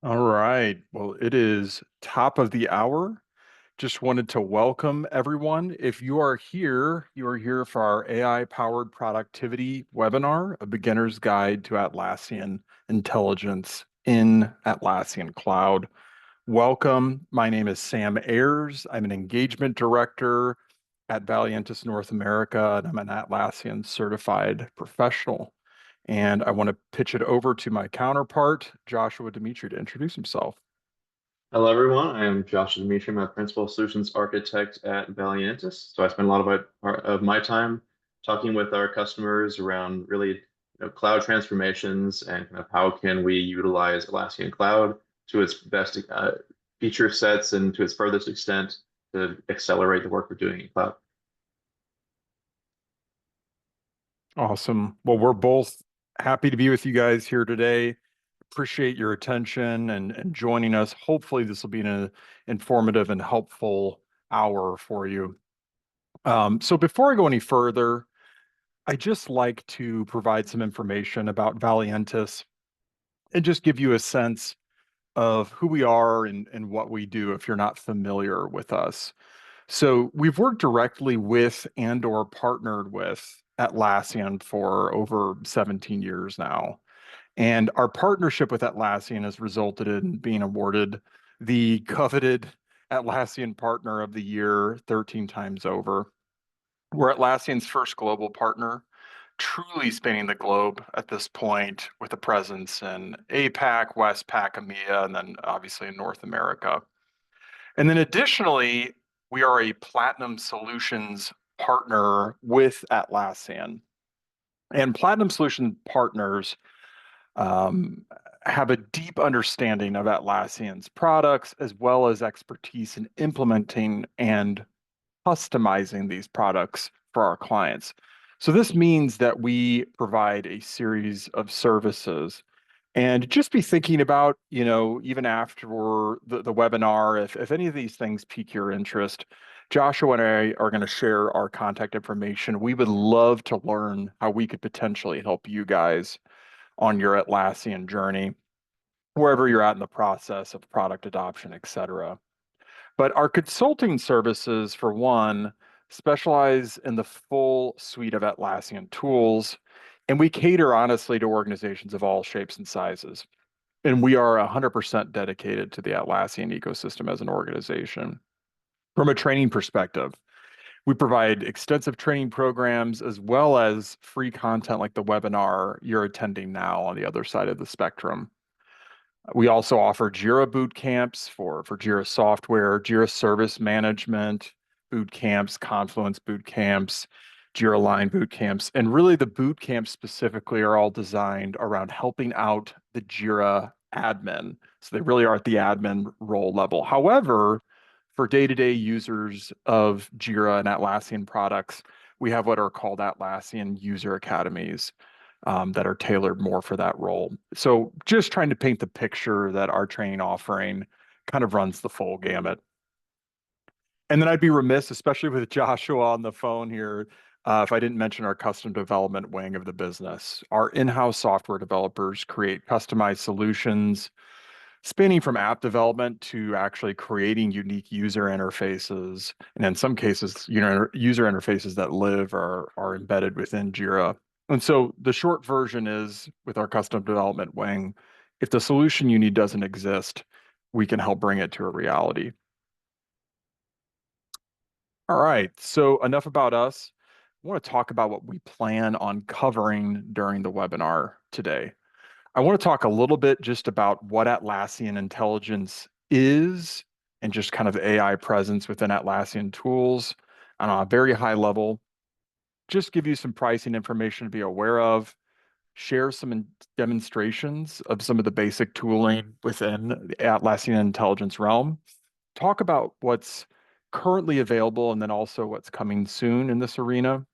All right. Well, it is top of the hour. Just wanted to welcome everyone. If you are here, you are here for our AI-powered productivity webinar, a beginner's guide to Atlassian Intelligence in Atlassian Cloud. Welcome. My name is Sam Ayers. I'm an engagement director at Valiantys North America, and I'm an Atlassian certified professional. And I want to pitch it over to my counterpart, Joshua Dimitri, to introduce himself. Hello, everyone. I am Josh Dimitri. I'm a principal solutions architect at Valiantys. So I spend a lot of my time talking with our customers around really, cloud transformations and kind of how can we utilize Atlassian Cloud to its best feature sets and to its furthest extent to accelerate the work we're doing in cloud. Awesome. Well, we're both happy to be with you guys here today. Appreciate your attention and joining us. Hopefully, this will be an informative and helpful hour for you. So before I go any further, I just like to provide some information about Valiantys and just give you a sense of who we are and what we do if you're not familiar with us. So we've worked directly with and or partnered with Atlassian for over 17 years now. And our partnership with Atlassian has resulted in being awarded the coveted Atlassian Partner of the Year 13 times over. We're Atlassian's first global partner, truly spanning the globe at this point with a presence in APAC, Westpac, EMEA, and then obviously in North America. And then additionally, we are a Platinum Solutions partner with Atlassian. And Platinum Solution partners um, have a deep understanding of Atlassian's products as well as expertise in implementing and customizing these products for our clients. So this means that we provide a series of services and just be thinking about, even after the webinar, if any of these things pique your interest, Joshua and I are going to share our contact information. We would love to learn how we could potentially help you guys on your Atlassian journey, wherever you're at in the process of product adoption, et cetera. But our consulting services, for one, specialize in the full suite of Atlassian tools, and we cater honestly to organizations of all shapes and sizes. And we are 100% dedicated to the Atlassian ecosystem as an organization. From a training perspective, we provide extensive training programs as well as free content like the webinar you're attending now on the other side of the spectrum. We also offer Jira boot camps for Jira software, Jira service management boot camps, Confluence boot camps, Jira Line boot camps. And really, the boot camps specifically are all designed around helping out the Jira admin. So they really are at the admin role level. However, for day-to-day users of Jira and Atlassian products, we have what are called Atlassian user academies that are tailored more for that role. So just trying to paint the picture that our training offering kind of runs the full gamut. And then I'd be remiss, especially with Joshua on the phone here, if I didn't mention our custom development wing of the business. Our in-house software developers create customized solutions spanning from app development to actually creating unique user interfaces. And in some cases, user interfaces that live are embedded within Jira. And so the short version is with our custom development wing, if the solution you need doesn't exist, we can help bring it to a reality. All right, so enough about us. I want to talk about what we plan on covering during the webinar today. I want to talk a little bit just about what Atlassian Intelligence is and just kind of AI presence within Atlassian tools on a very high level. Just give you some pricing information to be aware of, share some demonstrations of some of the basic tooling within the Atlassian Intelligence realm, talk about what's currently available and then also what's coming soon in this arena.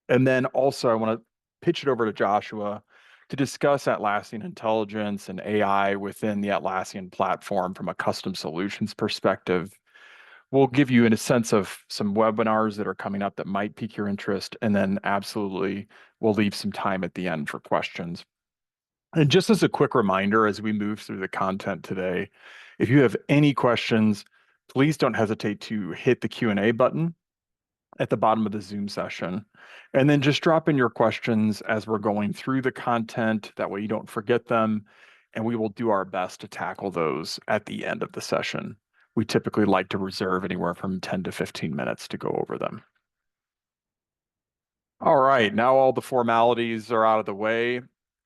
And then also, I want to pitch it over to Joshua to discuss Atlassian Intelligence and AI within the Atlassian platform from a custom solutions perspective. We'll give you in a sense of some webinars that are coming up that might pique your interest, and then absolutely we'll leave some time at the end for questions. And just as a quick reminder, as we move through the content today, if you have any questions, please don't hesitate to hit the Q&A button at the bottom of the Zoom session. And then just drop in your questions as we're going through the content. That way you don't forget them. And we will do our best to tackle those at the end of the session. We typically like to reserve anywhere from 10 to 15 minutes to go over them. All right, now all the formalities are out of the way.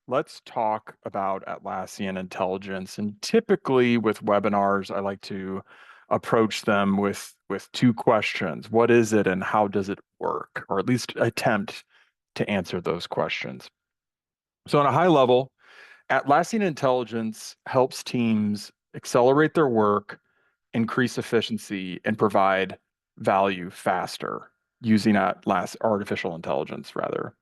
Let's talk about Atlassian Intelligence. And typically with webinars, I like to approach them with two questions. What is it and how does it work? Or at least attempt to answer those questions. So on a high level, Atlassian Intelligence helps teams accelerate their work, increase efficiency, and provide value faster using artificial intelligence rather.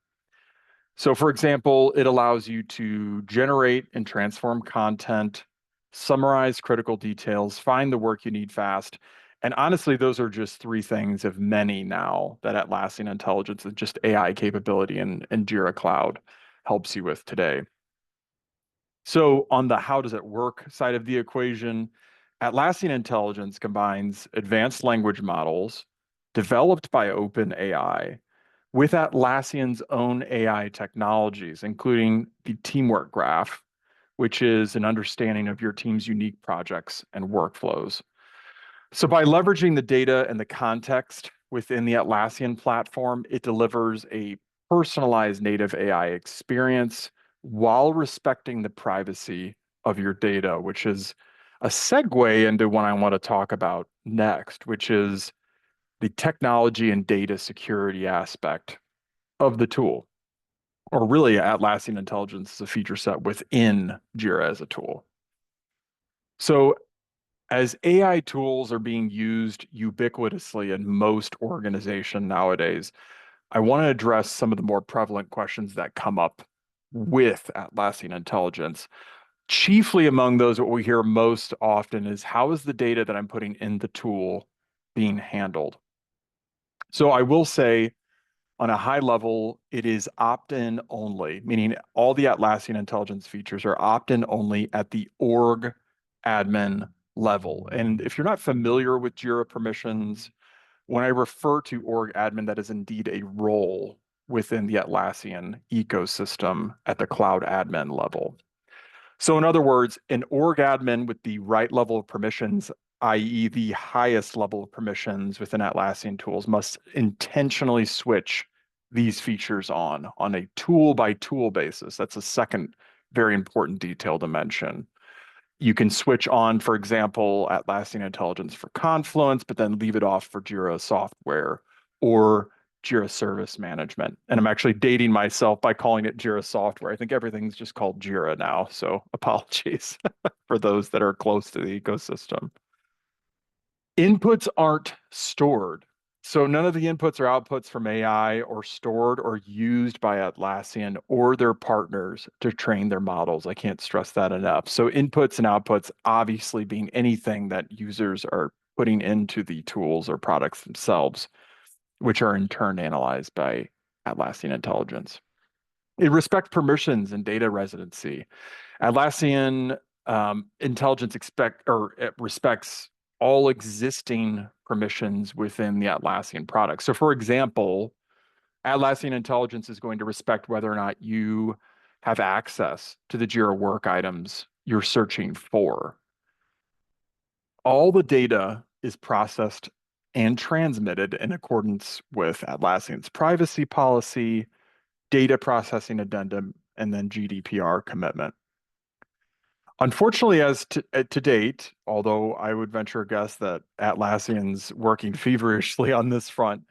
So for example, it allows you to generate and transform content, summarize critical details, find the work you need fast. And honestly, those are just three things of many now that Atlassian Intelligence and just AI capability and Jira Cloud helps you with today. So on the how does it work side of the equation, Atlassian Intelligence combines advanced language models developed by OpenAI with Atlassian's own AI technologies, including the teamwork graph, which is an understanding of your team's unique projects and workflows. So by leveraging the data and the context within the Atlassian platform, it delivers a personalized native AI experience while respecting the privacy of your data, which is a segue into what I want to talk about next, which is the technology and data security aspect of the tool, or really Atlassian Intelligence is a feature set within Jira as a tool. So as AI tools are being used ubiquitously in most organizations nowadays, I want to address some of the more prevalent questions that come up with Atlassian Intelligence. Chiefly among those, what we hear most often is how is the data that I'm putting in the tool being handled? So I will say on a high level, it is opt-in only, meaning all the Atlassian Intelligence features are opt-in only at the org admin level. And if you're not familiar with Jira permissions, when I refer to org admin, that is indeed a role within the Atlassian ecosystem at the cloud admin level. So in other words, an org admin with the right level of permissions, i.e. the highest level of permissions within Atlassian tools, must intentionally switch these features on a tool by tool basis. That's a second very important detail to mention. You can switch on, for example, Atlassian Intelligence for Confluence, but then leave it off for Jira Software or Jira Service Management. And I'm actually dating myself by calling it Jira Software. I think everything's just called Jira now, so apologies for those that are close to the ecosystem. Inputs aren't stored. So none of the inputs or outputs from AI are stored or used by Atlassian or their partners to train their models. I can't stress that enough. So inputs and outputs obviously being anything that users are putting into the tools or products themselves, which are in turn analyzed by Atlassian Intelligence. It respects permissions and data residency. Atlassian Intelligence respects all existing permissions within the Atlassian product. So for example, Atlassian Intelligence is going to respect whether or not you have access to the Jira work items you're searching for. All the data is processed and transmitted in accordance with Atlassian's privacy policy, data processing addendum, and then GDPR commitment. Unfortunately, as to date, although I would venture a guess that Atlassian's working feverishly on this front,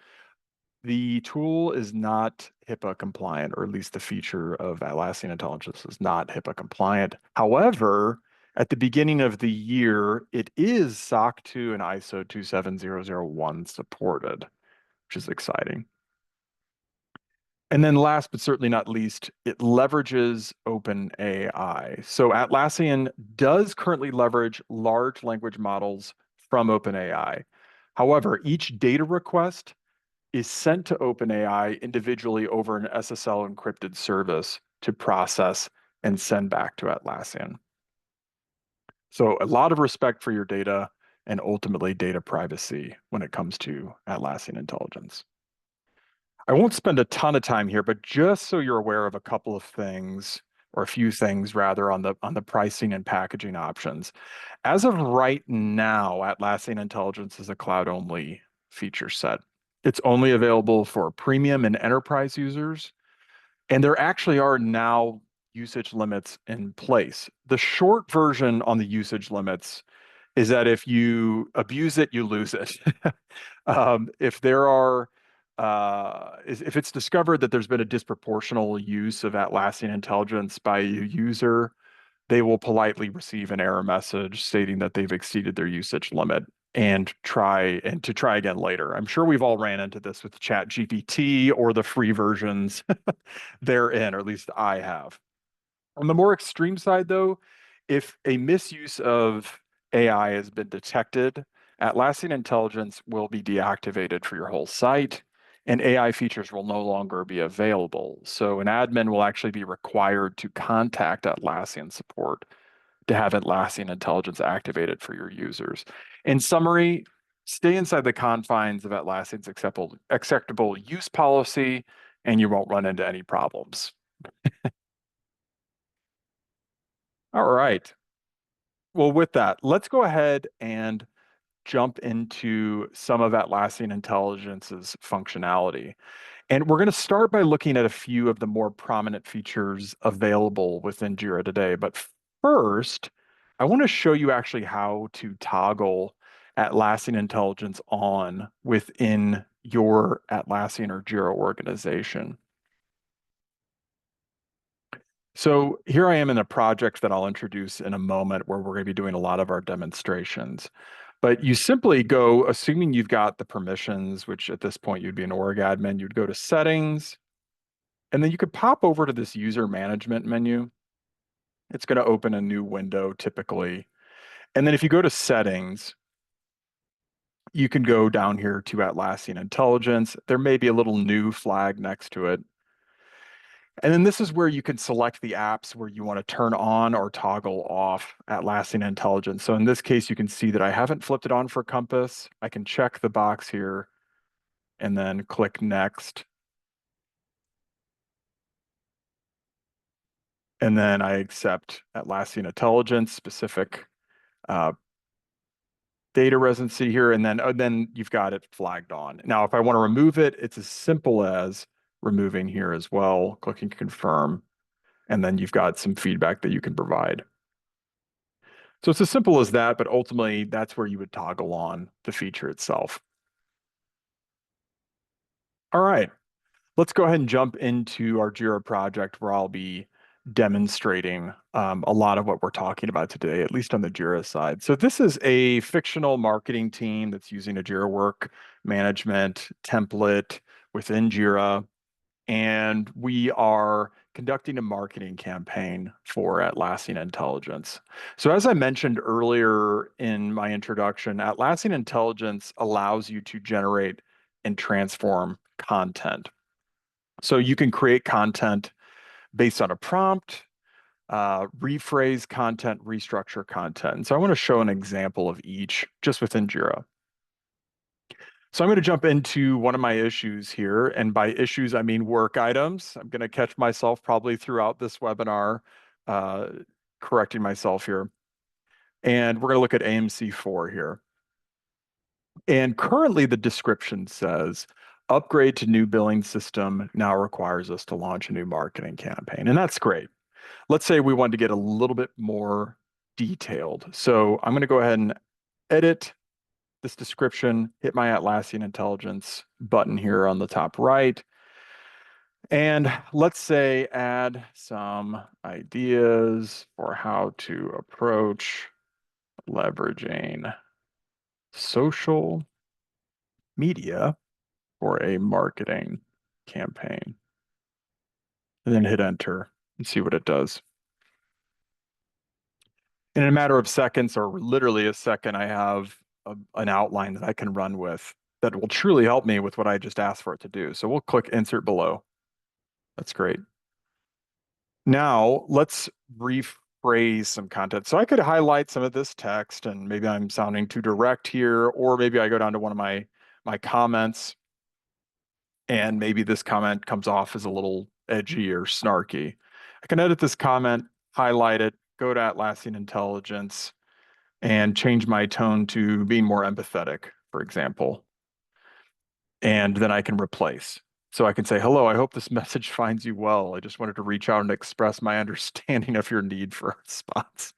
the tool is not HIPAA compliant, or at least the feature of Atlassian Intelligence is not HIPAA compliant. However, at the beginning of the year, it is SOC 2 and ISO 27001 supported, which is exciting. And then last but certainly not least, it leverages OpenAI. So Atlassian does currently leverage large language models from OpenAI. However, each data request is sent to OpenAI individually over an SSL encrypted service to process and send back to Atlassian. So a lot of respect for your data and ultimately data privacy when it comes to Atlassian Intelligence. I won't spend a ton of time here, but just so you're aware of a couple of things, or a few things rather, on the pricing and packaging options. As of right now, Atlassian Intelligence is a cloud-only feature set. It's only available for premium and enterprise users, and there actually are now usage limits in place. The short version on the usage limits is that if you abuse it, you lose it. If there are, if it's discovered that there's been a disproportional use of Atlassian Intelligence by a user, they will politely receive an error message stating that they've exceeded their usage limit and to try again later. I'm sure we've all ran into this with ChatGPT or the free versions therein, or at least I have. On the more extreme side, though, if a misuse of AI has been detected, Atlassian Intelligence will be deactivated for your whole site, and AI features will no longer be available. So an admin will actually be required to contact Atlassian support to have Atlassian Intelligence activated for your users. In summary, stay inside the confines of Atlassian's acceptable use policy, and you won't run into any problems. All right. Well, with that, let's go ahead and jump into some of Atlassian Intelligence's functionality. And we're going to start by looking at a few of the more prominent features available within Jira today. But first, I want to show you actually how to toggle Atlassian Intelligence on within your Atlassian or Jira organization. So here I am in a project that I'll introduce in a moment where we're going to be doing a lot of our demonstrations. But you simply go, assuming you've got the permissions, which at this point you'd be an org admin, you'd go to settings, and then you could pop over to this user management menu. It's going to open a new window typically. And then if you go to settings, you can go down here to Atlassian Intelligence. There may be a little new flag next to it. And then this is where you can select the apps where you want to turn on or toggle off Atlassian Intelligence. So in this case, you can see that I haven't flipped it on for Compass. I can check the box here and then click Next. And then I accept Atlassian Intelligence specific data residency here, and then you've got it flagged on. Now, if I want to remove it, it's as simple as removing here as well, clicking confirm, and then you've got some feedback that you can provide. So it's as simple as that, but ultimately that's where you would toggle on the feature itself. All right, let's go ahead and jump into our Jira project where I'll be demonstrating a lot of what we're talking about today, at least on the Jira side. So this is a fictional marketing team that's using a Jira work management template within Jira, and we are conducting a marketing campaign for Atlassian Intelligence. So as I mentioned earlier in my introduction, Atlassian Intelligence allows you to generate and transform content. So you can create content based on a prompt, rephrase content, restructure content. And so I want to show an example of each just within Jira. So I'm going to jump into one of my issues here. And by issues, I mean work items. I'm going to catch myself probably throughout this webinar, uh, correcting myself here. And we're going to look at AMC4 here. And currently the description says, upgrade to new billing system now requires us to launch a new marketing campaign. And that's great. Let's say we want to get a little bit more detailed. So I'm going to go ahead and edit this description, hit my Atlassian Intelligence button here on the top right. And let's say add some ideas for how to approach leveraging social media for a marketing campaign. And then hit enter and see what it does. In a matter of seconds, or literally a second, I have an outline that I can run with that will truly help me with what I just asked for it to do. So we'll click insert below. That's great. Now let's rephrase some content. So I could highlight some of this text and maybe I'm sounding too direct here, or maybe I go down to one of my comments and maybe this comment comes off as a little edgy or snarky. I can edit this comment, highlight it, go to Atlassian Intelligence, and change my tone to being more empathetic, for example. And then I can replace. So I can say, hello, I hope this message finds you well. I just wanted to reach out and express my understanding of your need for a response.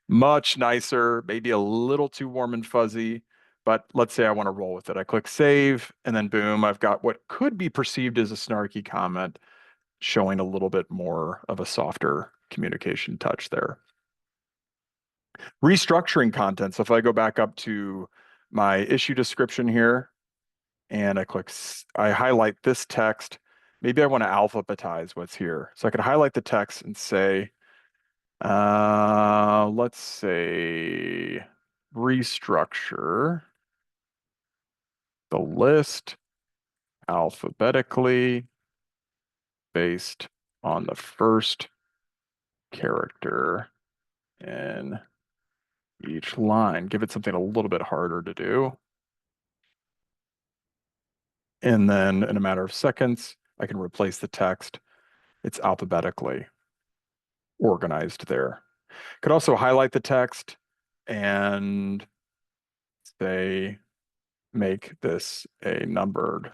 Much nicer, maybe a little too warm and fuzzy, but let's say I want to roll with it. I click save, and then boom, I've got what could be perceived as a snarky comment showing a little bit more of a softer communication touch there. Restructuring content. So if I go back up to my issue description here, and I highlight this text. Maybe I want to alphabetize what's here. So I could highlight the text and say, let's say restructure the list alphabetically based on the first character in each line. Give it something a little bit harder to do. And then in a matter of seconds, I can replace the text. It's alphabetically organized there. Could also highlight the text and say, make this a numbered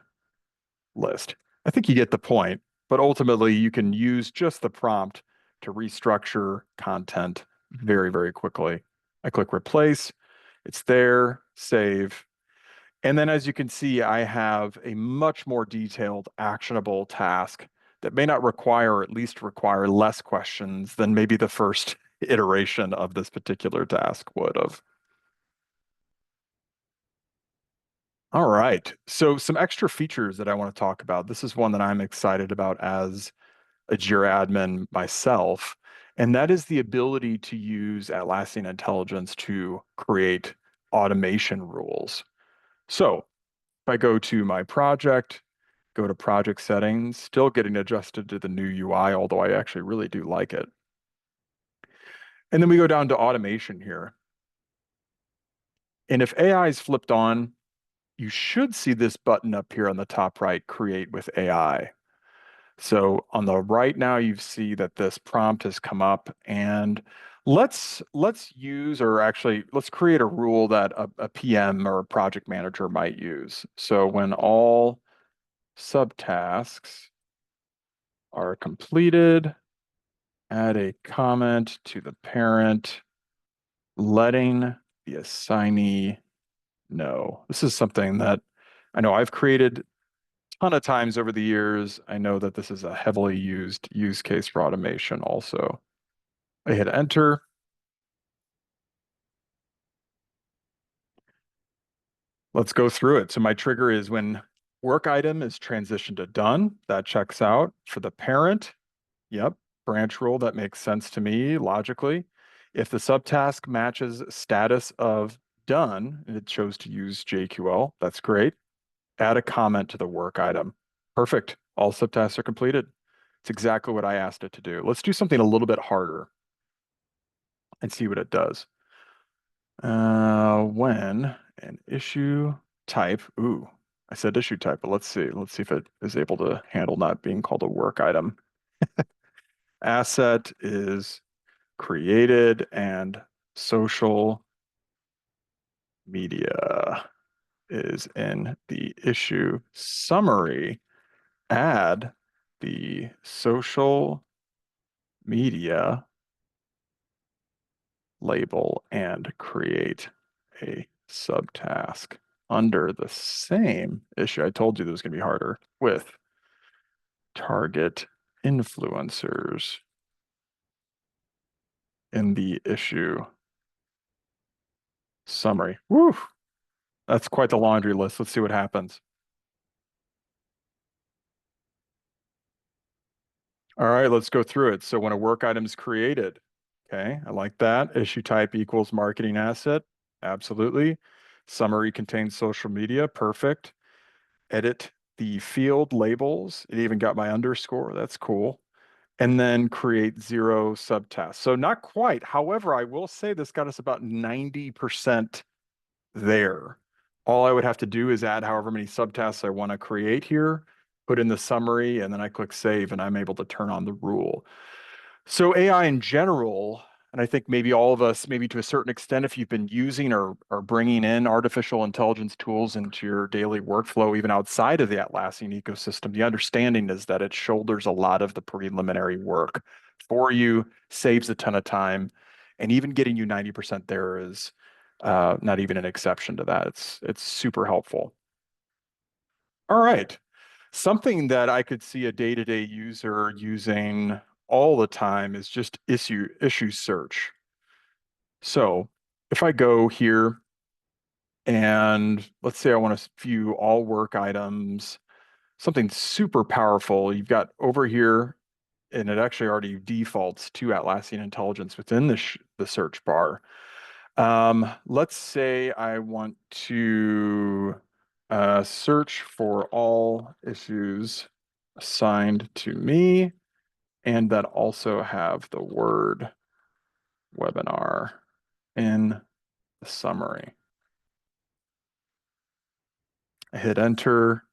list. I think you get the point, but ultimately you can use just the prompt to restructure content very, very quickly. I click replace, it's there, save. And then as you can see, I have a much more detailed, actionable task that may not require, or at least require less questions than maybe the first iteration of this particular task would have. All right. So some extra features that I want to talk about. This is one that I'm excited about as a Jira admin myself, and that is the ability to use Atlassian Intelligence to create automation rules. So if I go to my project, go to project settings, still getting adjusted to the new UI, although I actually really do like it. And then we go down to automation here. And if AI is flipped on, you should see this button up here on the top right, create with AI. So on the right now, you see that this prompt has come up and let's use, or actually let's create a rule that a PM or a project manager might use. So when all subtasks are completed, add a comment to the parent, letting the assignee know. This is something that I know I've created a ton of times over the years. I know that this is a heavily used use case for automation also. I hit enter. Let's go through it. So my trigger is when work item is transitioned to done. That checks out. For the parent, yep, branch rule, that makes sense to me logically. If the subtask matches status of done, and it chose to use JQL, that's great. Add a comment to the work item. Perfect. All subtasks are completed. It's exactly what I asked it to do. Let's do something a little bit harder and see what it does. When an issue type, ooh, I said issue type, but let's see. Let's see if it is able to handle not being called a work item. Asset is created and social media is in the issue summary. Add the social media label and create a subtask under the same issue. I told you this was going to be harder with target influencers in the issue summary. Woo! That's quite the laundry list. Let's see what happens. All right, let's go through it. So when a work item is created, okay, I like that. Issue type equals marketing asset. Absolutely. Summary contains social media. Perfect. Edit the field labels. It even got my underscore. That's cool. and then create 0 subtasks. So not quite. However, I will say this got us about 90% there. All I would have to do is add however many subtasks I want to create here, put in the summary, and then I click save, and I'm able to turn on the rule. So AI in general, and I think maybe all of us, maybe to a certain extent, if you've been using or bringing in artificial intelligence tools into your daily workflow, even outside of the Atlassian ecosystem, the understanding is that it shoulders a lot of the preliminary work for you, saves a ton of time, and even getting you 90% there is not even an exception to that. It's super helpful. All right. Something that I could see a day-to-day user using all the time is just issue search. So if I go here and let's say I want to view all work items, something super powerful, you've got over here, and it actually already defaults to Atlassian Intelligence within the search bar. Let's say I want to search for all issues assigned to me and that also have the word webinar in the summary. I hit enter,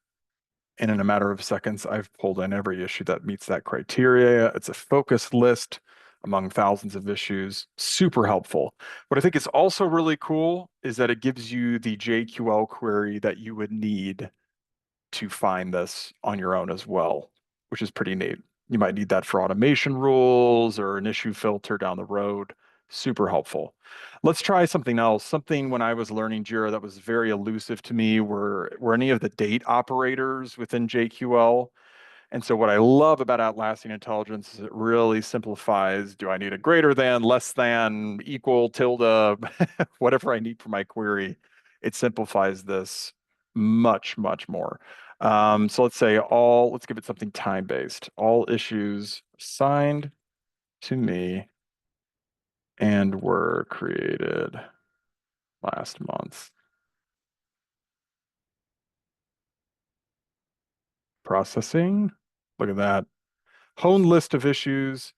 and in a matter of seconds, I've pulled in every issue that meets that criteria. It's a focused list among thousands of issues, super helpful. What I think is also really cool is that it gives you the JQL query that you would need to find this on your own as well, which is pretty neat. You might need that for automation rules or an issue filter down the road. Super helpful. Let's try something else. Something when I was learning Jira that was very elusive to me were any of the date operators within JQL. And so what I love about Atlassian Intelligence is it really simplifies, do I need a greater than, less than, equal, tilde, whatever I need for my query. It simplifies this much, much more. So let's give it something time-based. All issues assigned to me and were created last month. Processing. Look at that. Hone list of issues.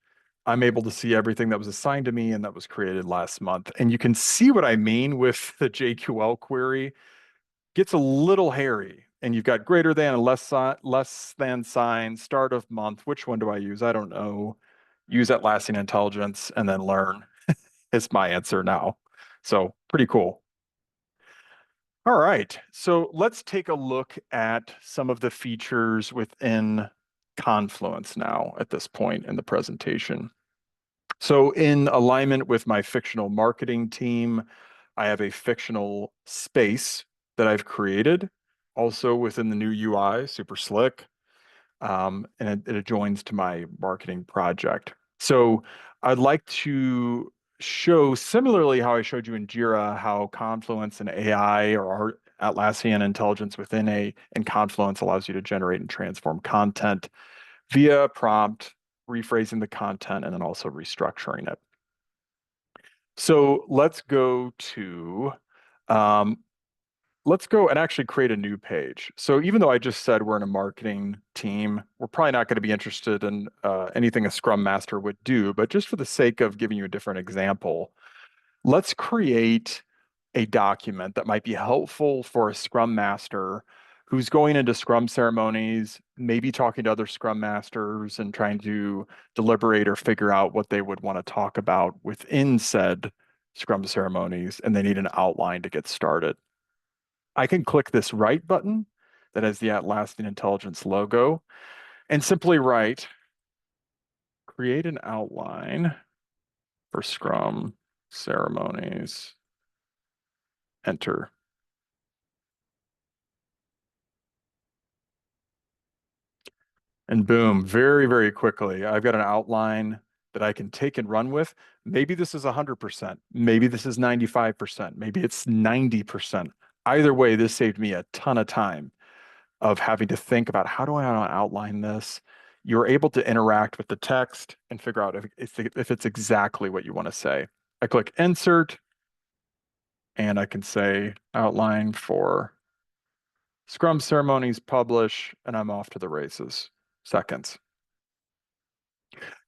I'm able to see everything that was assigned to me and that was created last month. And you can see what I mean with the JQL query. Gets a little hairy. And you've got greater than and less than sign, start of month. Which one do I use? I don't know. Use Atlassian Intelligence and then learn is my answer now. So pretty cool. All right, so let's take a look at some of the features within Confluence now at this point in the presentation. So in alignment with my fictional marketing team, I have a fictional space that I've created, also within the new UI, super slick, and it adjoins to my marketing project. So I'd like to show similarly how I showed you in Jira, how Confluence and AI or Atlassian Intelligence in Confluence allows you to generate and transform content via prompt, rephrasing the content, and then also restructuring it. So um, let's go and actually create a new page. So even though I just said we're in a marketing team, we're probably not going to be interested in anything a Scrum Master would do, but just for the sake of giving you a different example, let's create a document that might be helpful for a Scrum Master who's going into Scrum ceremonies, maybe talking to other Scrum Masters and trying to deliberate or figure out what they would want to talk about within said Scrum ceremonies, and they need an outline to get started. I can click this write button that has the Atlassian Intelligence logo and simply write, create an outline for Scrum ceremonies, enter. And boom, very, very quickly, I've got an outline that I can take and run with. Maybe this is 100%, maybe this is 95%, maybe it's 90%. Either way, this saved me a ton of time of having to think about how do I want to outline this. You're able to interact with the text and figure out if it's exactly what you want to say. I click insert and I can say outline for Scrum ceremonies, publish, and I'm off to the races. Seconds.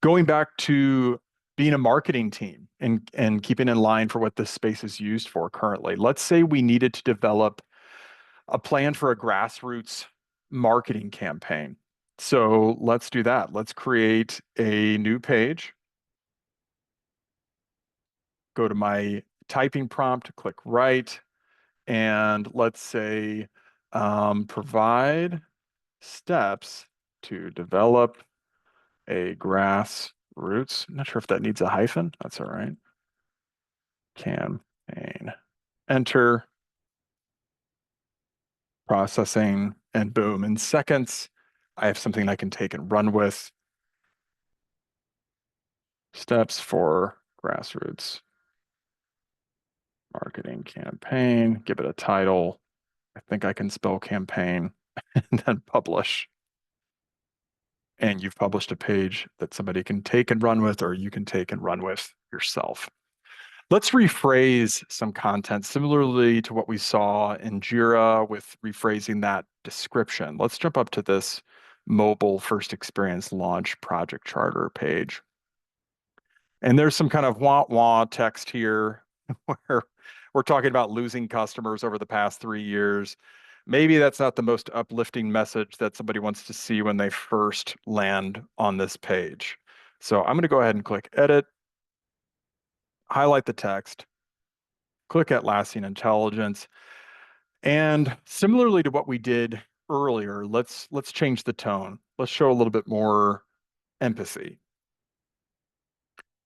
Going back to being a marketing team and keeping in line for what this space is used for currently. Let's say we needed to develop a plan for a grassroots marketing campaign. So let's do that. Let's create a new page, go to my typing prompt, click write, and let's say provide steps to develop a grassroots. I'm not sure if that needs a hyphen. That's all right. Campaign. Enter, processing, and boom. In seconds, I have something I can take and run with. Steps for grassroots marketing campaign. Give it a title. I think I can spell campaign and then publish. And you've published a page that somebody can take and run with, or you can take and run with yourself. Let's rephrase some content similarly to what we saw in Jira with rephrasing that description. Let's jump up to this mobile first experience launch project charter page. And there's some kind of wah-wah text here where we're talking about losing customers over the past 3 years. Maybe that's not the most uplifting message that somebody wants to see when they first land on this page. So I'm going to go ahead and click Edit, highlight the text, click Atlassian Intelligence, and similarly to what we did earlier, let's change the tone. Let's show a little bit more empathy.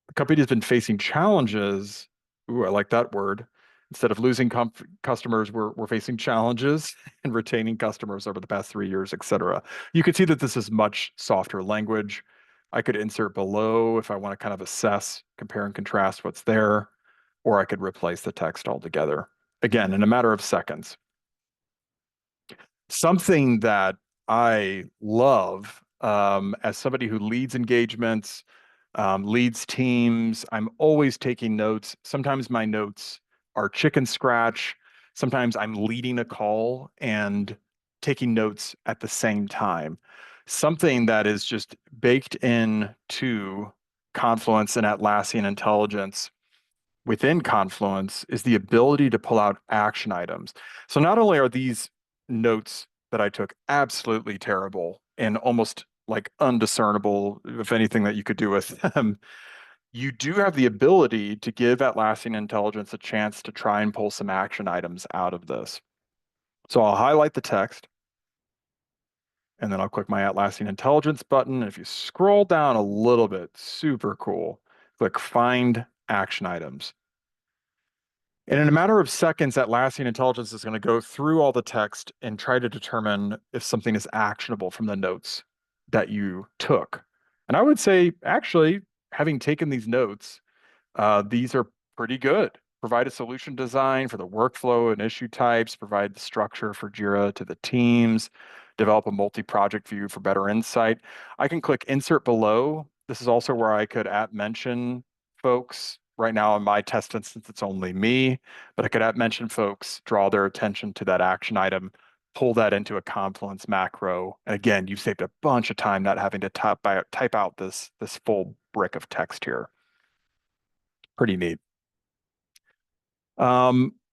The company has been facing challenges. Ooh, I like that word. Instead of losing customers, we're facing challenges and retaining customers over the past 3 years, et cetera. You can see that this is much softer language. I could insert below if I want to kind of assess, compare and contrast what's there, or I could replace the text altogether. Again, in a matter of seconds. Something that I love as somebody who leads engagements, leads teams. I'm always taking notes. Sometimes my notes are chicken scratch. Sometimes I'm leading a call and taking notes at the same time. Something that is just baked in to Confluence and Atlassian Intelligence within Confluence is the ability to pull out action items. So not only are these notes that I took absolutely terrible and almost like undiscernible, if anything that you could do with them, you do have the ability to give Atlassian Intelligence a chance to try and pull some action items out of this. So I'll highlight the text and then I'll click my Atlassian Intelligence button. And if you scroll down a little bit, super cool, click Find Action Items. And in a matter of seconds, Atlassian Intelligence is going to go through all the text and try to determine if something is actionable from the notes that you took. And I would say, actually, having taken these notes, these are pretty good. Provide a solution design for the workflow and issue types, provide the structure for Jira to the teams, develop a multi-project view for better insight. I can click Insert Below. This is also where I could @mention folks. Right now in my test instance, it's only me, but I could @mention folks, draw their attention to that action item, pull that into a Confluence macro. And again, you've saved a bunch of time not having to type out this full brick of text here. Pretty neat.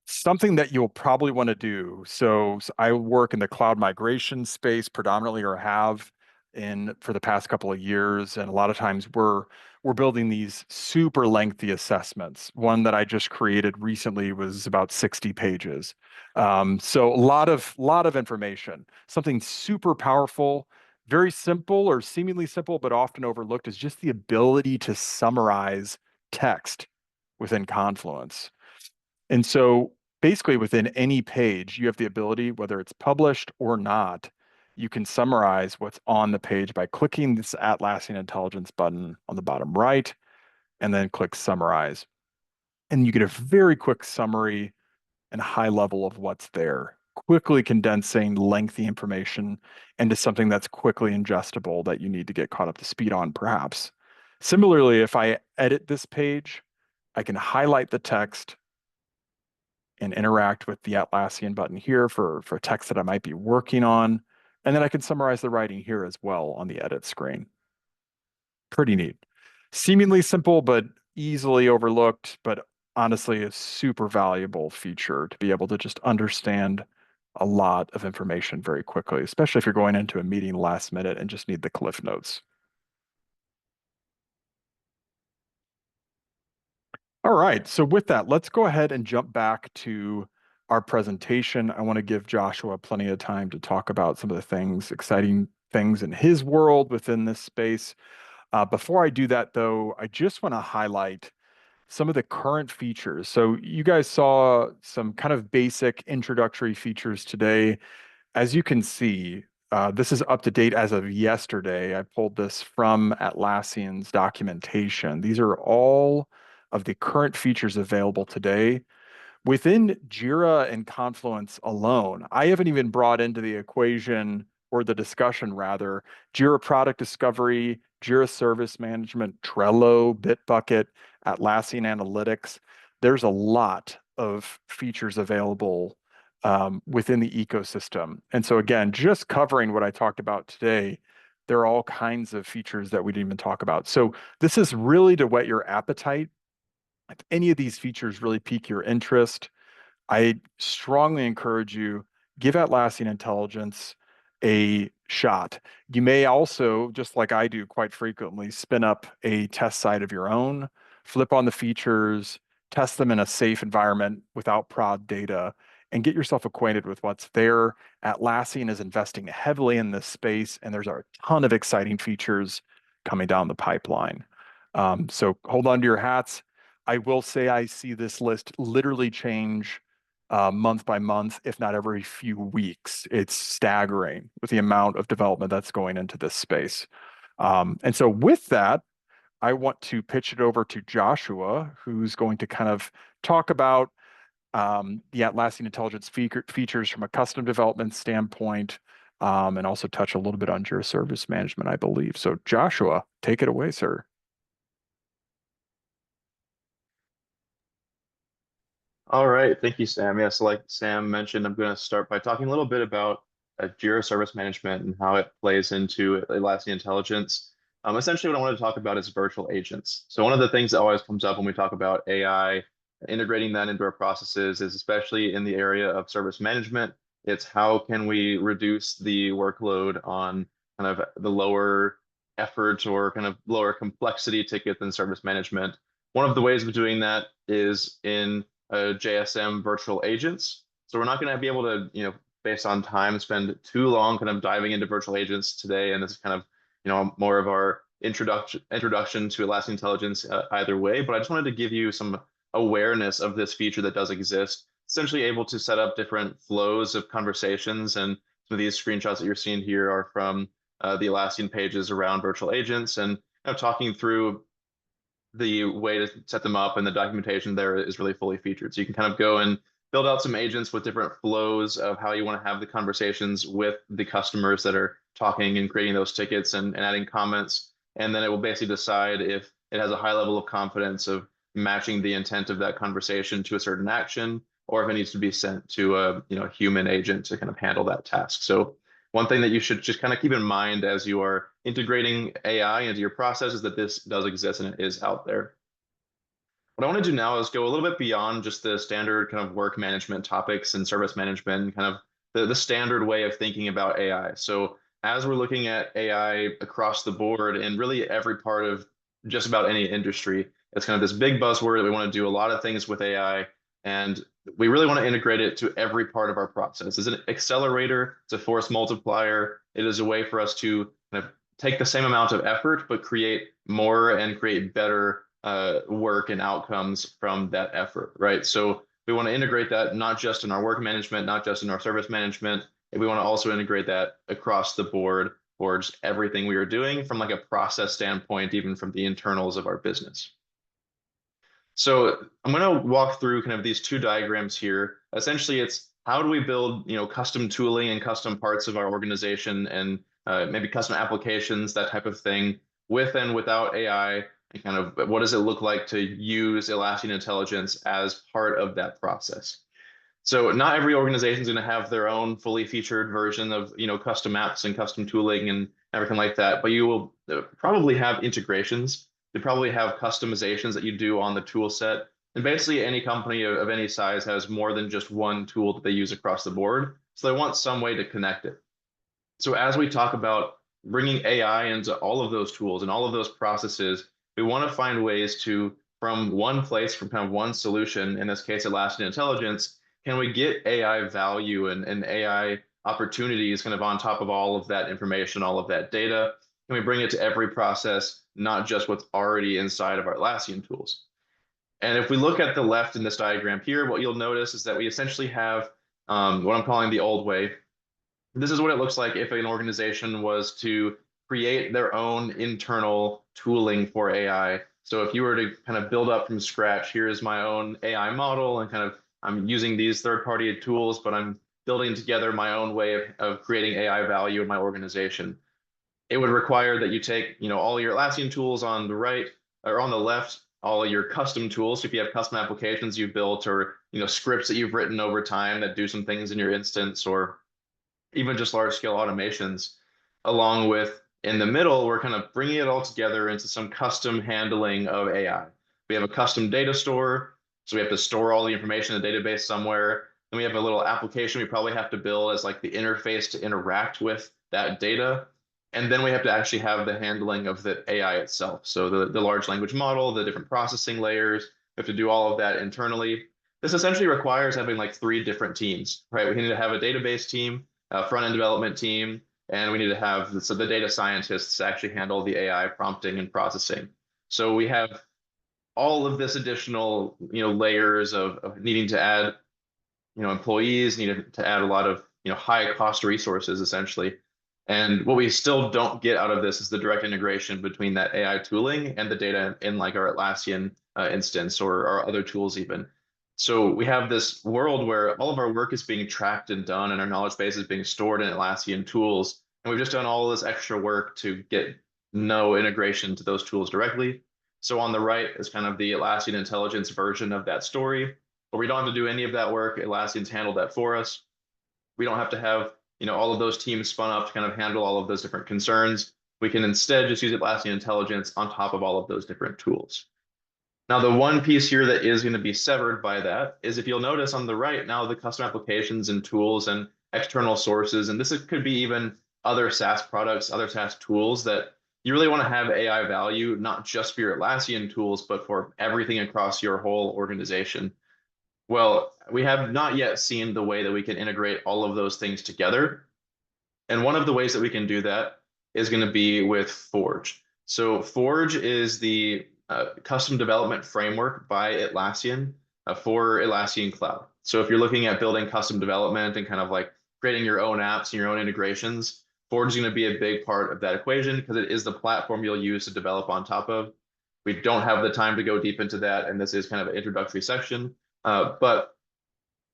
Something that you'll probably want to do. So I work in the cloud migration space predominantly, or have in for the past couple of years, and a lot of times we're building these super lengthy assessments. One that I just created recently was about 60 pages. So a lot of information. Something super powerful, very simple or seemingly simple, but often overlooked is just the ability to summarize text within Confluence. And so basically within any page, you have the ability, whether it's published or not, you can summarize what's on the page by clicking this Atlassian Intelligence button on the bottom right, and then click Summarize. And you get a very quick summary and high level of what's there, quickly condensing lengthy information into something that's quickly ingestible that you need to get caught up to speed on, perhaps. Similarly, if I edit this page, I can highlight the text and interact with the Atlassian button here for text that I might be working on. And then I can summarize the writing here as well on the edit screen. Pretty neat. Seemingly simple, but easily overlooked, but honestly a super valuable feature to be able to just understand a lot of information very quickly, especially if you're going into a meeting last minute and just need the cliff notes. All right. So with that, let's go ahead and jump back to our presentation. I want to give Joshua plenty of time to talk about some of the things, exciting things in his world within this space. Before I do that, though, I just want to highlight some of the current features. So you guys saw some kind of basic introductory features today. As you can see, this is up to date as of yesterday. I pulled this from Atlassian's documentation. These are all of the current features available today. Within Jira and Confluence alone, I haven't even brought into the equation or the discussion rather, Jira Product Discovery, Jira Service Management, Trello, Bitbucket, Atlassian Analytics. There's a lot of features available within the ecosystem. And so again, just covering what I talked about today, there are all kinds of features that we didn't even talk about. So this is really to whet your appetite. If any of these features really pique your interest, I strongly encourage you, give Atlassian Intelligence a shot. You may also, just like I do quite frequently, spin up a test site of your own, flip on the features, test them in a safe environment without prod data, and get yourself acquainted with what's there. Atlassian is investing heavily in this space, and there's a ton of exciting features coming down the pipeline. So hold on to your hats. I will say I see this list literally change month by month, if not every few weeks. It's staggering with the amount of development that's going into this space. And so with that, I want to pitch it over to Joshua, who's going to kind of talk about the Atlassian Intelligence features from a custom development standpoint, and also touch a little bit on Jira Service Management, I believe. So Joshua, take it away, sir. All right, thank you, Sam. Yeah, so like Sam mentioned, I'm going to start by talking a little bit about Jira Service Management and how it plays into Atlassian Intelligence. Essentially, what I want to talk about is virtual agents. So one of the things that always comes up when we talk about AI, integrating that into our processes is especially in the area of service management. It's how can we reduce the workload on kind of the lower effort or kind of lower complexity ticket than service management. One of the ways of doing that is in JSM virtual agents. So we're not going to be able to, based on time, spend too long kind of diving into virtual agents today. And this is kind of, more of our introduction to Atlassian Intelligence either way. But I just wanted to give you some awareness of this feature that does exist. Essentially able to set up different flows of conversations. And some of these screenshots that you're seeing here are from the Atlassian pages around virtual agents and talking through the way to set them up and the documentation there is really fully featured. So you can kind of go and build out some agents with different flows of how you want to have the conversations with the customers that are talking and creating those tickets and adding comments. And then it will basically decide if it has a high level of confidence of matching the intent of that conversation to a certain action, or if it needs to be sent to a human agent to kind of handle that task. So one thing that you should just kind of keep in mind as you are integrating AI into your process is that this does exist and it is out there. What I want to do now is go a little bit beyond just the standard kind of work management topics and service management and kind of the standard way of thinking about AI. So as we're looking at AI across the board in really every part of just about any industry, it's kind of this big buzzword that we want to do a lot of things with AI. And we really want to integrate it to every part of our process. It's an accelerator, it's a force multiplier. It is a way for us to kind of take the same amount of effort, but create more and create better work and outcomes from that effort, right? So we want to integrate that not just in our work management, not just in our service management. We want to also integrate that across the board for just everything we are doing from like a process standpoint, even from the internals of our business. So I'm going to walk through kind of these two diagrams here. Essentially, it's how do we build, custom tooling and custom parts of our organization and maybe custom applications, that type of thing, with and without AI, and kind of what does it look like to use Atlassian Intelligence as part of that process. So not every organization is going to have their own fully featured version of custom apps and custom tooling everything like that. But you will probably have integrations. You probably have customizations that you do on the tool set. And basically, any company of any size has more than just one tool that they use across the board. So they want some way to connect it. So as we talk about bringing AI into all of those tools and all of those processes, we want to find ways to, from one place, from kind of one solution, in this case, Atlassian Intelligence, can we get AI value and AI opportunities kind of on top of all of that information, all of that data? Can we bring it to every process, not just what's already inside of our Atlassian tools? And if we look at the left in this diagram here, what you'll notice is that we essentially have what I'm calling the old way. This is what it looks like if an organization was to create their own internal tooling for AI. So if you were to kind of build up from scratch, here's my own AI model and kind of I'm using these third-party tools, but I'm building together my own way of creating AI value in my organization. It would require that you take, all your Atlassian tools on the right or on the left, all your custom tools. So if you have custom applications you've built or, scripts that you've written over time that do some things in your instance or even just large scale automations, along with in the middle, we're kind of bringing it all together into some custom handling of AI. We have a custom data store, so we have to store all the information in the database somewhere. Then we have a little application we probably have to build as like the interface to interact with that data. And then we have to actually have the handling of the AI itself. So the large language model, the different processing layers, we have to do all of that internally. This essentially requires having like 3 different teams, right? We need to have a database team, a front-end development team, and we need to have the data scientists actually handle the AI prompting and processing. So we have all of this additional, layers of needing to add, employees, needed to add a lot of, high cost resources essentially. And what we still don't get out of this is the direct integration between that AI tooling and the data in like our Atlassian instance or our other tools even. So we have this world where all of our work is being tracked and done and our knowledge base is being stored in Atlassian tools. And we've just done all this extra work to get no integration to those tools directly. So on the right is kind of the Atlassian Intelligence version of that story, but we don't have to do any of that work. Atlassian's handled that for us. We don't have to have, all of those teams spun up to kind of handle all of those different concerns. We can instead just use Atlassian Intelligence on top of all of those different tools. Now, the one piece here that is going to be severed by that is if you'll notice on the right now, the custom applications and tools and external sources, and this could be even other SaaS products, other SaaS tools that you really want to have AI value, not just for your Atlassian tools, but for everything across your whole organization. Well, we have not yet seen the way that we can integrate all of those things together. And one of the ways that we can do that is going to be with Forge. So Forge is the custom development framework by Atlassian for Atlassian Cloud. So if you're looking at building custom development and kind of like creating your own apps and your own integrations, Forge is going to be a big part of that equation because it is the platform you'll use to develop on top of. We don't have the time to go deep into that, and this is kind of an introductory section. But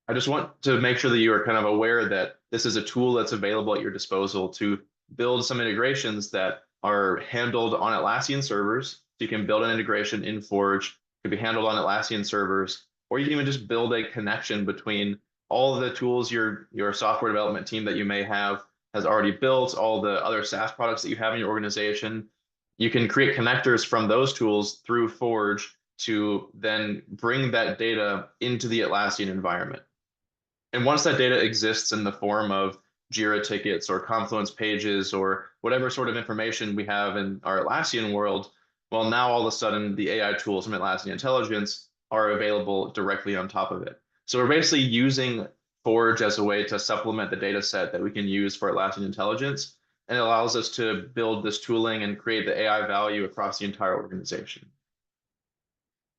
I just want to make sure that you are kind of aware that this is a tool that's available at your disposal to build some integrations that are handled on Atlassian servers. So you can build an integration in Forge, it can be handled on Atlassian servers, or you can even just build a connection between all of the tools your software development team that you may have has already built, all the other SaaS products that you have in your organization. You can create connectors from those tools through Forge to then bring that data into the Atlassian environment. And once that data exists in the form of Jira tickets or Confluence pages or whatever sort of information we have in our Atlassian world, well, now all of a sudden the AI tools from Atlassian Intelligence are available directly on top of it. So we're basically using Forge as a way to supplement the data set that we can use for Atlassian Intelligence. And it allows us to build this tooling and create the AI value across the entire organization.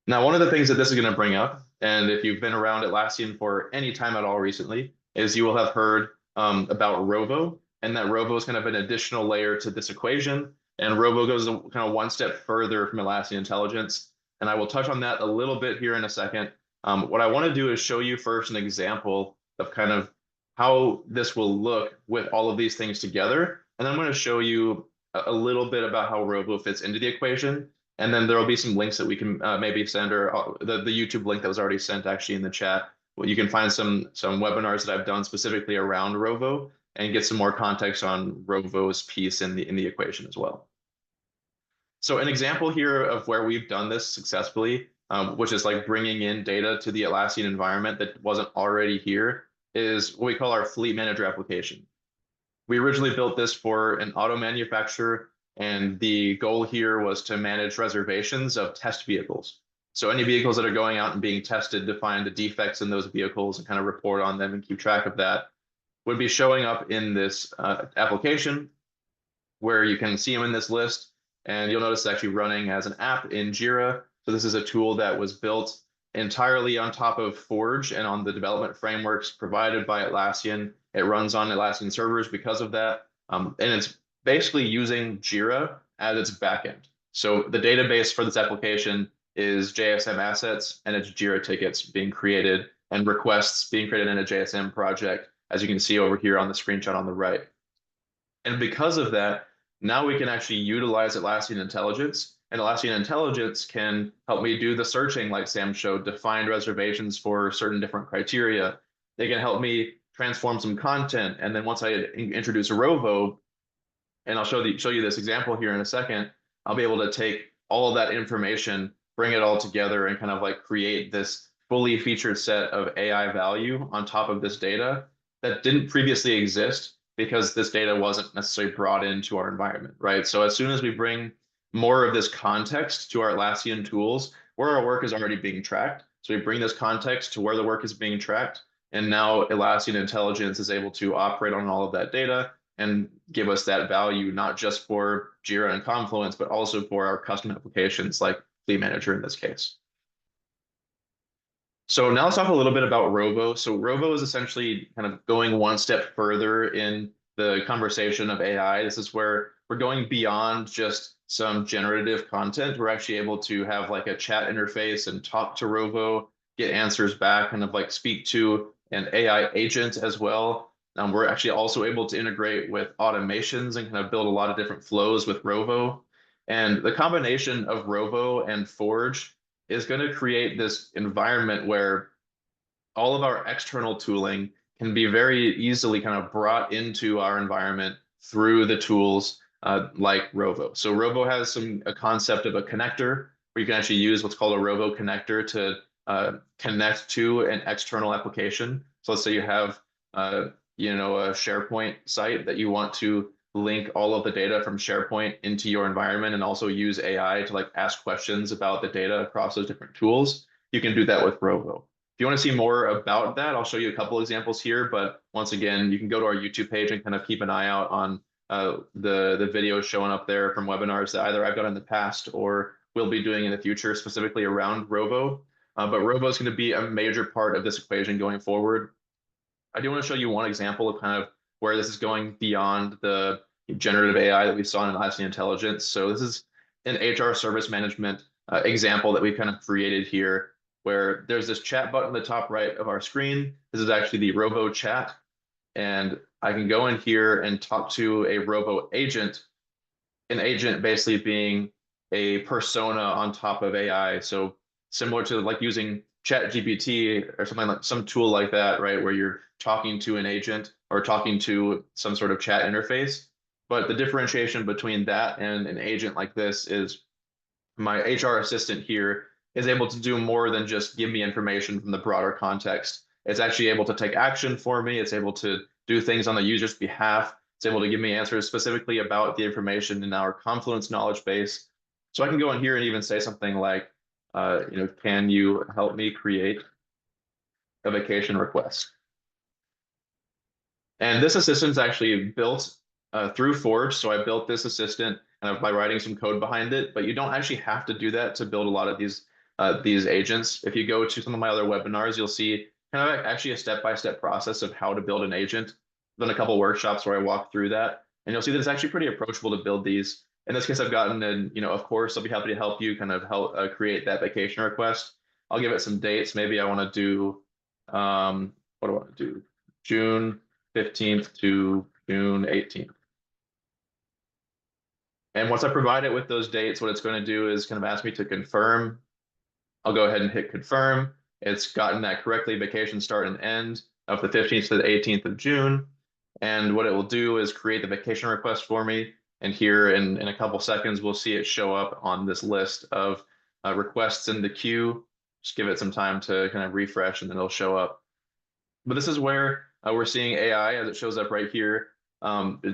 Now, one of the things that this is going to bring up, and if you've been around Atlassian for any time at all recently, is you will have heard about Rovo, and that Rovo is kind of an additional layer to this equation. And Rovo goes kind of one step further from Atlassian Intelligence. And I will touch on that a little bit here in a second. What I want to do is show you first an example of kind of how this will look with all of these things together. And then I'm going to show you a little bit about how Rovo fits into the equation. And then there will be some links that we can maybe send, or the YouTube link that was already sent actually in the chat. Well, you can find some webinars that I've done specifically around Rovo and get some more context on Rovo's piece in the equation as well. So an example here of where we've done this successfully, which is like bringing in data to the Atlassian environment that wasn't already here, is what we call our fleet manager application. We originally built this for an auto manufacturer, and the goal here was to manage reservations of test vehicles. So any vehicles that are going out and being tested to find the defects in those vehicles and kind of report on them and keep track of that would be showing up in this application where you can see them in this list. And you'll notice it's actually running as an app in Jira. So this is a tool that was built entirely on top of Forge and on the development frameworks provided by Atlassian. It runs on Atlassian servers because of that. And it's basically using Jira as its backend. So the database for this application is JSM assets, and it's Jira tickets being created and requests being created in a JSM project, as you can see over here on the screenshot on the right. And because of that, now we can actually utilize Atlassian Intelligence, and Atlassian Intelligence can help me do the searching like Sam showed to find reservations for certain different criteria. They can help me transform some content. And then once I introduce a Rovo, and I'll show you this example here in a second, I'll be able to take all of that information, bring it all together, and kind of like create this fully featured set of AI value on top of this data that didn't previously exist because this data wasn't necessarily brought into our environment, right? So as soon as we bring more of this context to our Atlassian tools, where our work is already being tracked, so we bring this context to where the work is being tracked, and now Atlassian Intelligence is able to operate on all of that data and give us that value, not just for Jira and Confluence, but also for our custom applications like Fleet Manager in this case. So now let's talk a little bit about Rovo. So Rovo is essentially kind of going one step further in the conversation of AI. This is where we're going beyond just some generative content. We're actually able to have like a chat interface and talk to Rovo, get answers back, kind of like speak to an AI agent as well. We're actually also able to integrate with automations and kind of build a lot of different flows with Rovo. And the combination of Rovo and Forge is going to create this environment where all of our external tooling can be very easily kind of brought into our environment through the tools like Rovo. So Rovo has a concept of a connector where you can actually use what's called a Rovo connector to connect to an external application. So let's say you have a SharePoint site that you want to link all of the data from SharePoint into your environment and also use AI to like ask questions about the data across those different tools. You can do that with Rovo. If you want to see more about that, I'll show you a couple examples here. But once again, you can go to our YouTube page and kind of keep an eye out on the videos showing up there from webinars that either I've done in the past or will be doing in the future, specifically around Rovo. But Rovo is going to be a major part of this equation going forward. I do want to show you one example of kind of where this is going beyond the generative AI that we saw in Atlassian Intelligence. So this is an HR service management example that we kind of created here, where there's this chat button at the top right of our screen. This is actually the Rovo chat. And I can go in here and talk to a Rovo agent, an agent basically being a persona on top of AI. So similar to like using ChatGPT or something like some tool like that, right? Where you're talking to an agent or talking to some sort of chat interface. But the differentiation between that and an agent like this is my HR assistant here is able to do more than just give me information from the broader context. It's actually able to take action for me. It's able to do things on the user's behalf. It's able to give me answers specifically about the information in our Confluence knowledge base. So I can go in here and even say something like, can you help me create a vacation request? And this assistant is actually built through Forge. So I built this assistant kind of by writing some code behind it, but you don't actually have to do that to build a lot of these agents. If you go to some of my other webinars, you'll see kind of actually a step-by-step process of how to build an agent. I've done a couple workshops where I walk through that, and you'll see that it's actually pretty approachable to build these. In this case, I've gotten, and of course, I'll be happy to help you kind of help create that vacation request. I'll give it some dates. Maybe I want to do, what do I want to do? June 15th to June 18th. And once I provide it with those dates, what it's going to do is kind of ask me to confirm. I'll go ahead and hit confirm. It's gotten that correctly, vacation start and end of the 15th to the 18th of June. And what it will do is create the vacation request for me. And here in a couple seconds, we'll see it show up on this list of requests in the queue. Just give it some time to kind of refresh and then it'll show up. But this is where we're seeing AI as it shows up right here.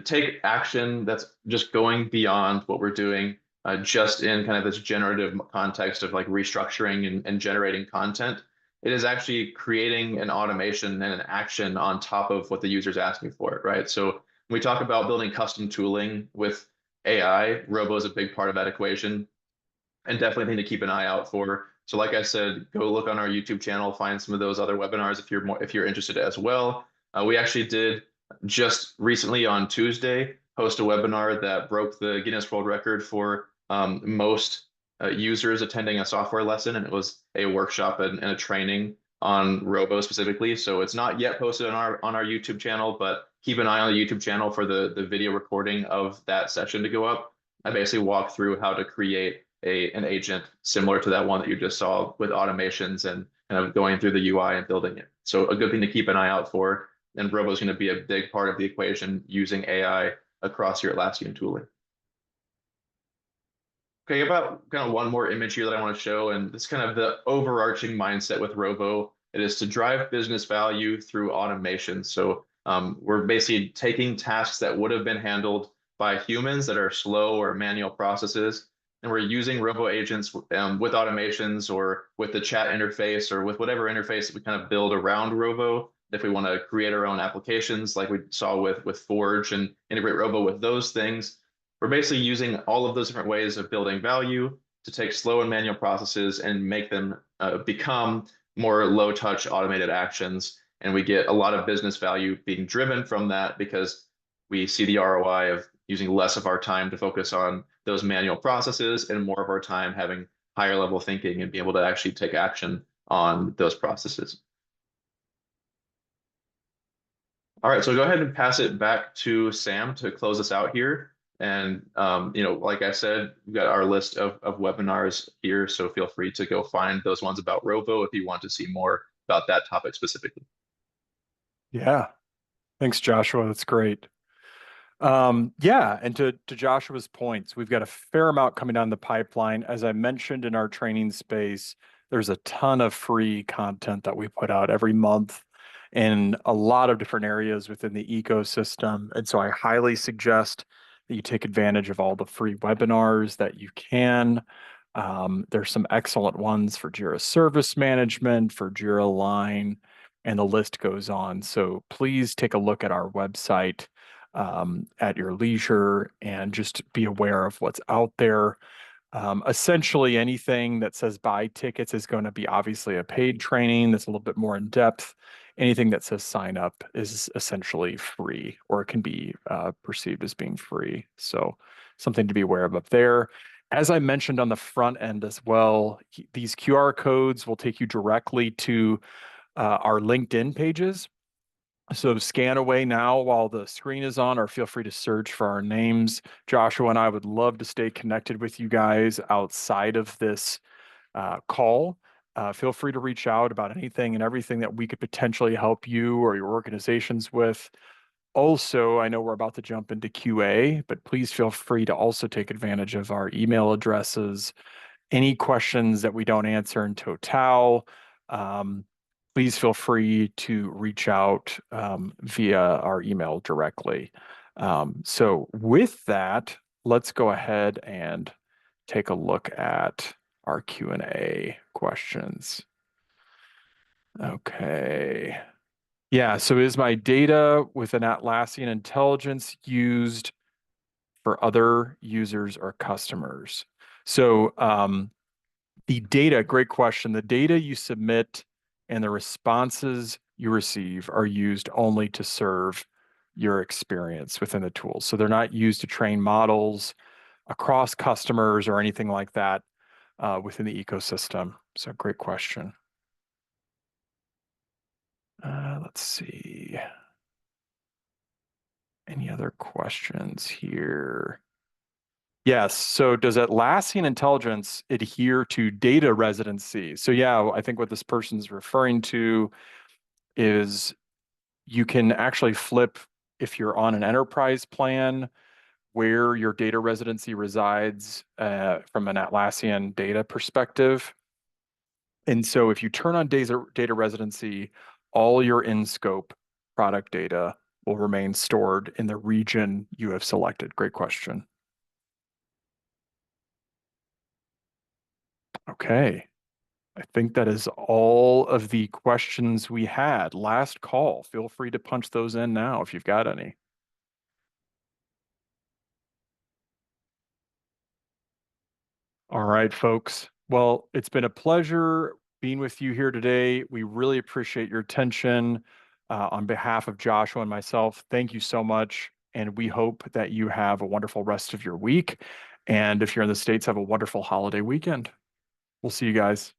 Take action that's just going beyond what we're doing just in kind of this generative context of like restructuring and generating content. It is actually creating an automation and an action on top of what the user's asking for, right? So when we talk about building custom tooling with AI, Robo is a big part of that equation and definitely a thing to keep an eye out for. So like I said, go look on our YouTube channel, find some of those other webinars if you're interested as well. We actually did just recently on Tuesday host a webinar that broke the Guinness World Record for most users attending a software lesson, and it was a workshop and a training on Robo specifically. So it's not yet posted on our YouTube channel, but keep an eye on the YouTube channel for the video recording of that session to go up. I basically walk through how to create an agent similar to that one that you just saw with automations and kind of going through the UI and building it. So a good thing to keep an eye out for. And Robo is going to be a big part of the equation using AI across your Atlassian tooling. Okay, about kind of one more image here that I want to show, and this kind of the overarching mindset with Robo. It is to drive business value through automation. So we're basically taking tasks that would have been handled by humans that are slow or manual processes, and we're using Robo agents with automations or with the chat interface or with whatever interface that we kind of build around Robo. If we want to create our own applications, like we saw with Forge and integrate Robo with those things, we're basically using all of those different ways of building value to take slow and manual processes and make them become more low touch automated actions. And we get a lot of business value being driven from that because we see the ROI of using less of our time to focus on those manual processes and more of our time having higher level thinking and be able to actually take action on those processes. All right, so go ahead and pass it back to Sam to close us out here. And like I said, we've got our list of webinars here, so feel free to go find those ones about Robo if you want to see more about that topic specifically. Yeah. Thanks, Joshua. That's great. Yeah, and to Joshua's points, we've got a fair amount coming down the pipeline. As I mentioned in our training space, there's a ton of free content that we put out every month in a lot of different areas within the ecosystem. And so I highly suggest that you take advantage of all the free webinars that you can. There's some excellent ones for Jira Service Management, for Jira Line, and the list goes on. So please take a look at our website at your leisure and just be aware of what's out there. Essentially, anything that says buy tickets is going to be obviously a paid training that's a little bit more in depth. Anything that says sign up is essentially free, or it can be perceived as being free. So something to be aware of up there. As I mentioned on the front end as well, these QR codes will take you directly to our LinkedIn pages. So scan away now while the screen is on, or feel free to search for our names. Joshua and I would love to stay connected with you guys outside of this call. Feel free to reach out about anything and everything that we could potentially help you or your organizations with. Also, I know we're about to jump into QA, but please feel free to also take advantage of our email addresses. Any questions that we don't answer in total, please feel free to reach out via our email directly. So with that, let's go ahead and take a look at our Q&A questions. Okay. Yeah, so is my data with an Atlassian Intelligence used for other users or customers? So the data, great question. The data you submit and the responses you receive are used only to serve your experience within the tool. So they're not used to train models across customers or anything like that within the ecosystem. So great question. Let's see. Any other questions here? Yes. So does Atlassian Intelligence adhere to data residency? So yeah, I think what this person's referring to is you can actually flip if you're on an enterprise plan, where your data residency resides from an Atlassian data perspective. And so if you turn on data residency, all your in-scope product data will remain stored in the region you have selected. Great question. Okay. I think that is all of the questions we had. Last call. Feel free to punch those in now if you've got any. All right, folks. Well, it's been a pleasure being with you here today. We really appreciate your attention. On behalf of Joshua and myself, thank you so much. And we hope that you have a wonderful rest of your week. And if you're in the States, have a wonderful holiday weekend. We'll see you guys.